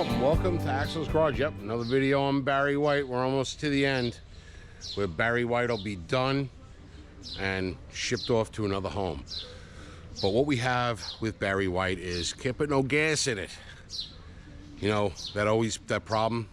Welcome to Axel's Garage. Yep, another video on Barry White. We're almost to the end where Barry White will be done and shipped off to another home. But what we have with Barry White is can't put no gas in it. You know, that problem.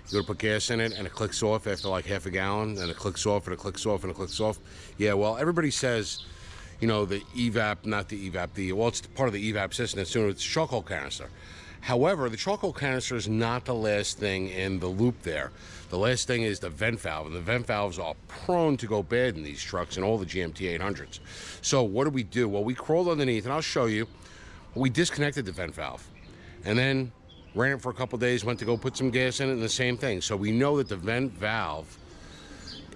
You go to put gas in it and it clicks off after like half a gallon, and it clicks off and it clicks off and it clicks off. Yeah, well, everybody says, you know, the well, it's part of the evap system. It's doing, it's charcoal canister. However, the charcoal canister is not the last thing in the loop there. The last thing is the vent valve, and the vent valves are prone to go bad in these trucks and all the GMT 800s. So what do? Well, we crawled underneath, and I'll show you. We disconnected the vent valve, and then ran it for a couple days, went to go put some gas in it, and the same thing. So we know that the vent valve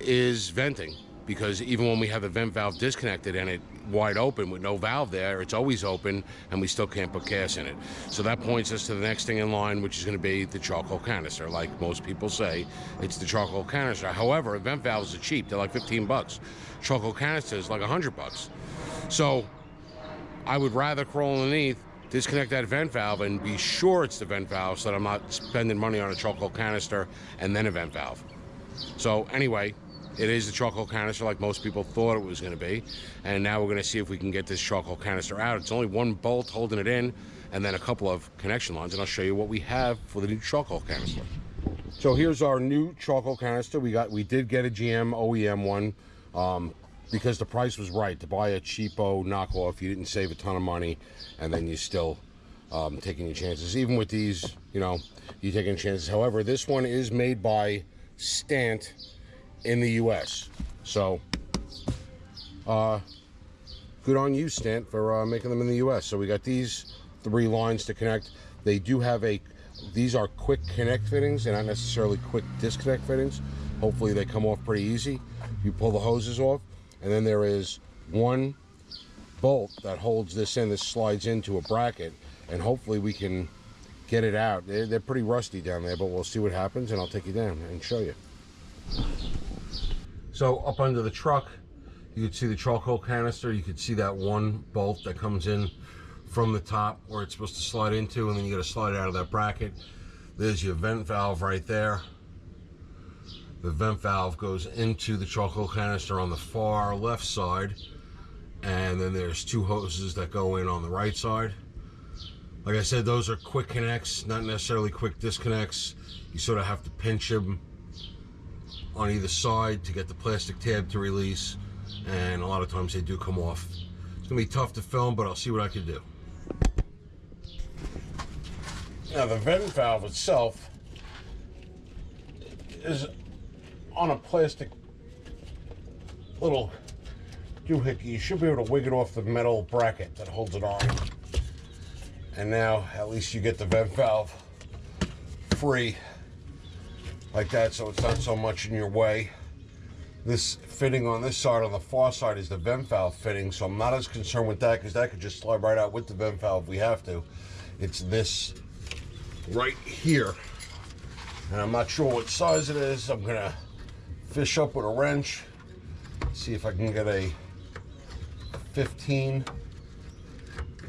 is venting, because even when we have the vent valve disconnected and it wide open with no valve there, it's always open and we still can't put gas in it. So that points us to the next thing in line, which is going to be the charcoal canister. Like most people say, it's the charcoal canister. However, vent valves are cheap. They're like 15 bucks. Charcoal canister is like 100 bucks. So I would rather crawl underneath, disconnect that vent valve, and be sure it's the vent valve so that I'm not spending money on a charcoal canister and then a vent valve. So anyway, it is the charcoal canister like most people thought it was going to be, and now we're going to see if we can get this charcoal canister out. It's only one bolt holding it in and then a couple of connection lines, and I'll show you what we have for the new charcoal canister. So here's our new charcoal canister. We did get a GM OEM one because the price was right. To buy a cheapo knockoff, you didn't save a ton of money, and then you still taking your chances. Even with these, you know, you're taking chances. However, this one is made by Stant in the US, so good on you, Stant, for making them in the US. So we got these 3 lines to connect. They do have these are quick connect fittings. They're not necessarily quick disconnect fittings. Hopefully they come off pretty easy. You pull the hoses off, and then there is one bolt that holds this in. This slides into a bracket, and hopefully we can get it out. They're pretty rusty down there, but we'll see what happens, and I'll take you down and show you. So up under the truck, you can see the charcoal canister. You can see that one bolt that comes in from the top where it's supposed to slide into, and then you got to slide it out of that bracket. There's your vent valve right there. The vent valve goes into the charcoal canister on the far left side, and then there's 2 hoses that go in on the right side. Like I said, those are quick connects, not necessarily quick disconnects. You sort of have to pinch them on either side to get the plastic tab to release, and a lot of times they do come off. It's gonna be tough to film, but I'll see what I can do. Now the vent valve itself is on a plastic little doohickey. You should be able to wig it off the metal bracket that holds it on, and now at least you get the vent valve free like that, so it's not so much in your way. This fitting on this side, on the far side, is the vent valve fitting, so I'm not as concerned with that, because that could just slide right out with the vent valve if we have to. It's this right here, and I'm not sure what size it is. I'm gonna fish up with a wrench, see if I can get a 15.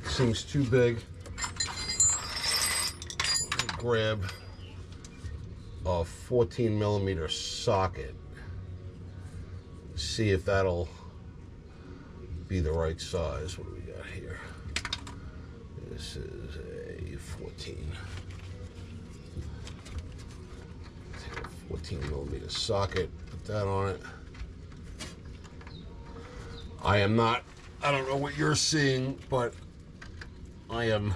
Seems too big. Grab a 14 millimeter socket. See if that'll be the right size. What do we got here? This is a 14. Take a 14 millimeter socket, put that on it. I don't know what you're seeing, but I am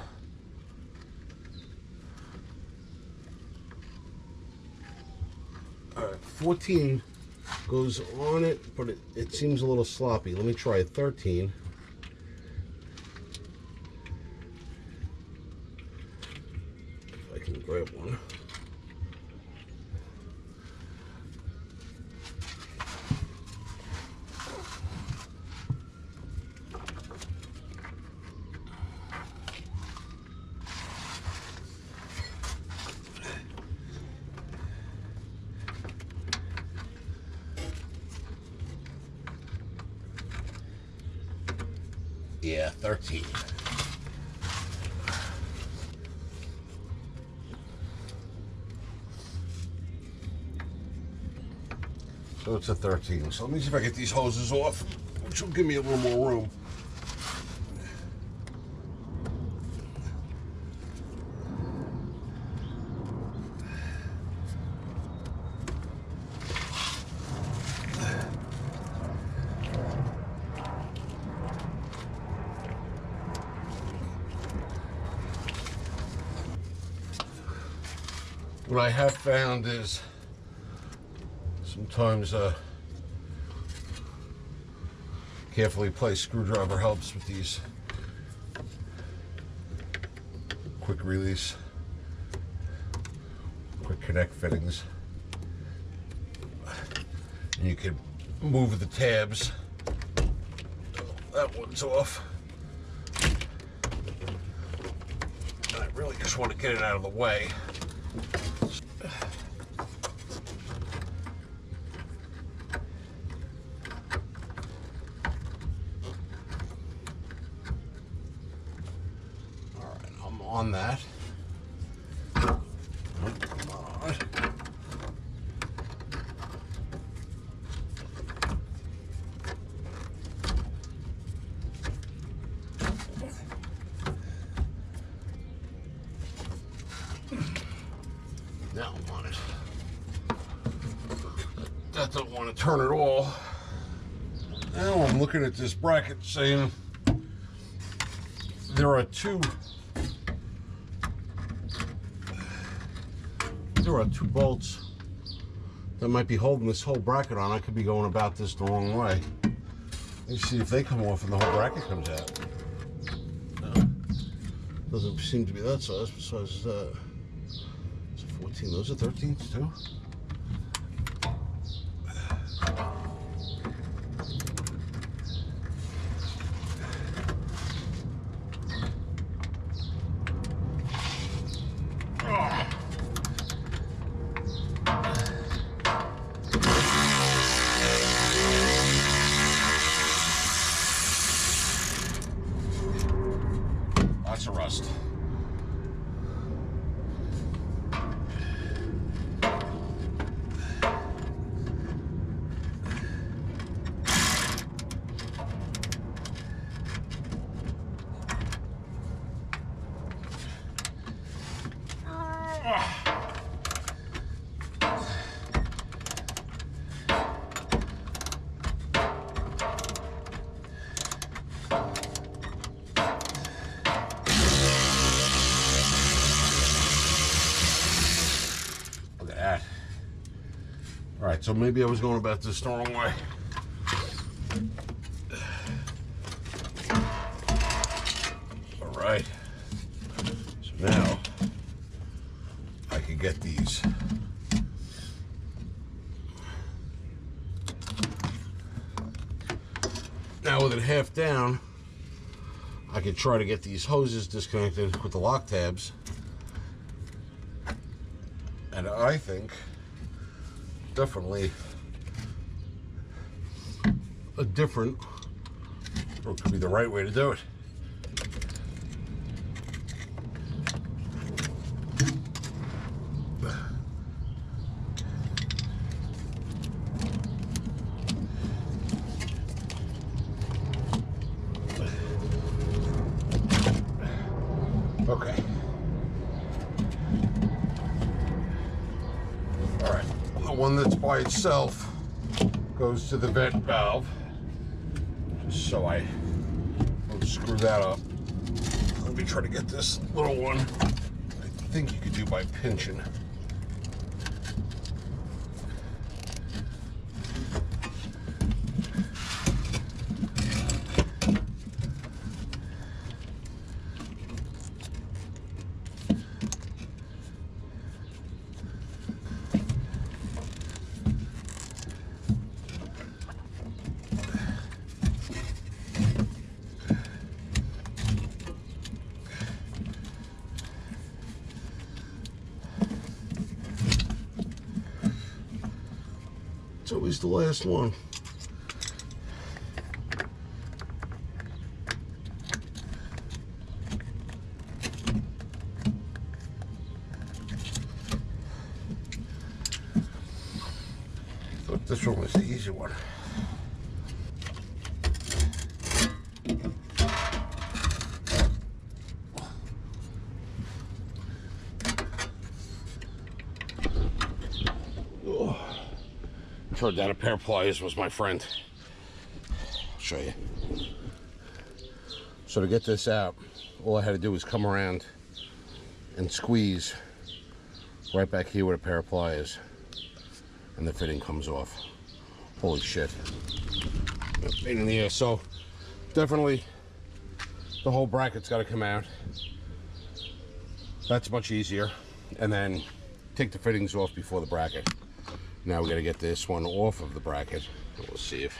14 goes on it, but it seems a little sloppy. Let me try a 13. If I can grab one. Yeah, 13. So it's a 13. So let me see if I get these hoses off, which will give me a little more room. What I have found is sometimes carefully placed screwdriver helps with these quick release, quick connect fittings. And you can move the tabs. That one's off. And I really just want to get it out of the way. On that. Come on. Now I'm on it. That don't want to turn at all. Now I'm looking at this bracket saying there are two bolts that might be holding this whole bracket on. I could be going about this the wrong way. Let's see if they come off and the whole bracket comes out. No, doesn't seem to be that size. Besides that, it's a 14. Those are 13s too. Lots of rust. All right, so maybe I was going about this the wrong way. All right, so now I can get these. Now with it half down, I could try to get these hoses disconnected with the lock tabs. And I think definitely a different, or it could be the right way to do it. Okay. All right, the one that's by itself goes to the vent valve, just so I don't screw that up. Let me try to get this little one. I think you could do by pinching. It's always the last one. Thought this one was the easy one. Turned out a pair of pliers was my friend. I'll show you. So to get this out, all I had to do was come around and squeeze right back here with a pair of pliers, and the fitting comes off. Holy shit. Pain in the ass. So definitely the whole bracket's got to come out. That's much easier. And then take the fittings off before the bracket. Now we got to get this one off of the bracket. We'll see if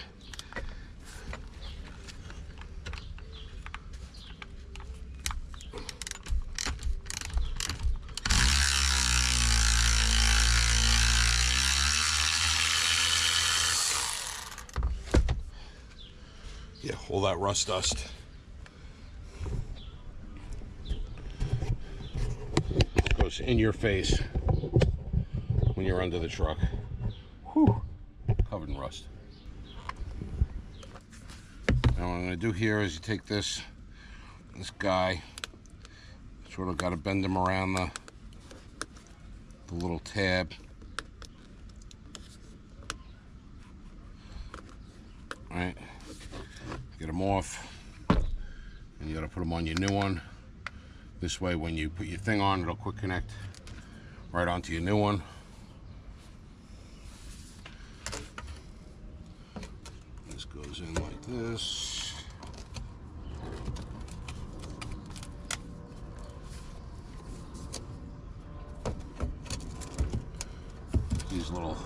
all that rust dust. Goes in your face when you're under the truck. Whew, covered in rust. Now what I'm going to do here is you take this guy, sort of got to bend him around the little tab. All right. Get them off, and you got to put them on your new one. This way, when you put your thing on, it'll quick connect right onto your new one. This goes in like this. These little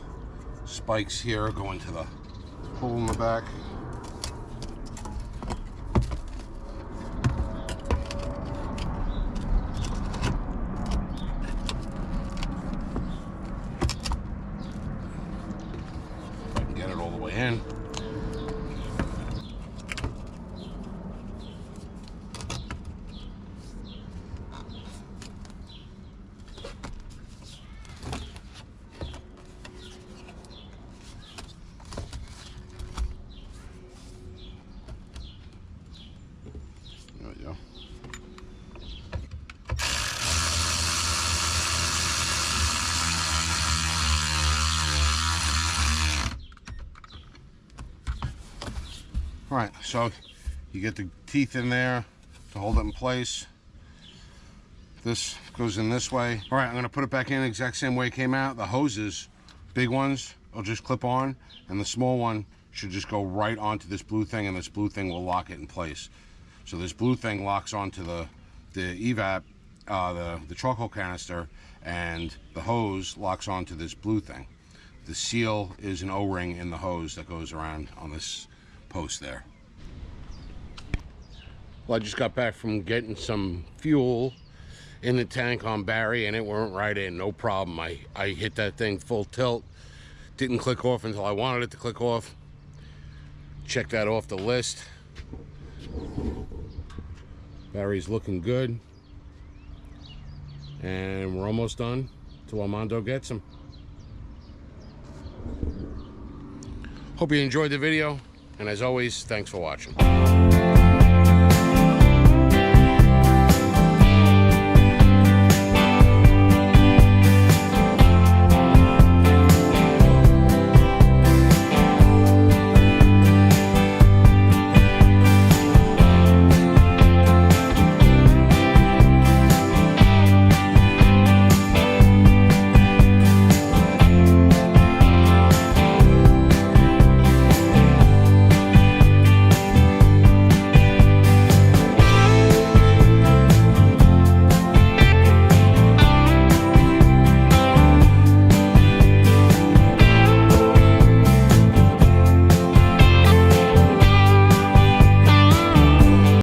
spikes here go into the hole in the back. In. There we go. All right, so you get the teeth in there to hold it in place. This goes in this way. All right, I'm gonna put it back in the exact same way it came out. The hoses, big ones, will just clip on, and the small one should just go right onto this blue thing, and this blue thing will lock it in place. So this blue thing locks onto the evap, the charcoal canister, and the hose locks onto this blue thing. The seal is an O-ring in the hose that goes around on this post there. Well, I just got back from getting some fuel in the tank on Barry, and it went right in, no problem. I hit that thing full tilt, didn't click off until I wanted it to click off. Check that off the list. Barry's looking good, and we're almost done till Armando gets them. Hope you enjoyed the video. And as always, thanks for watching.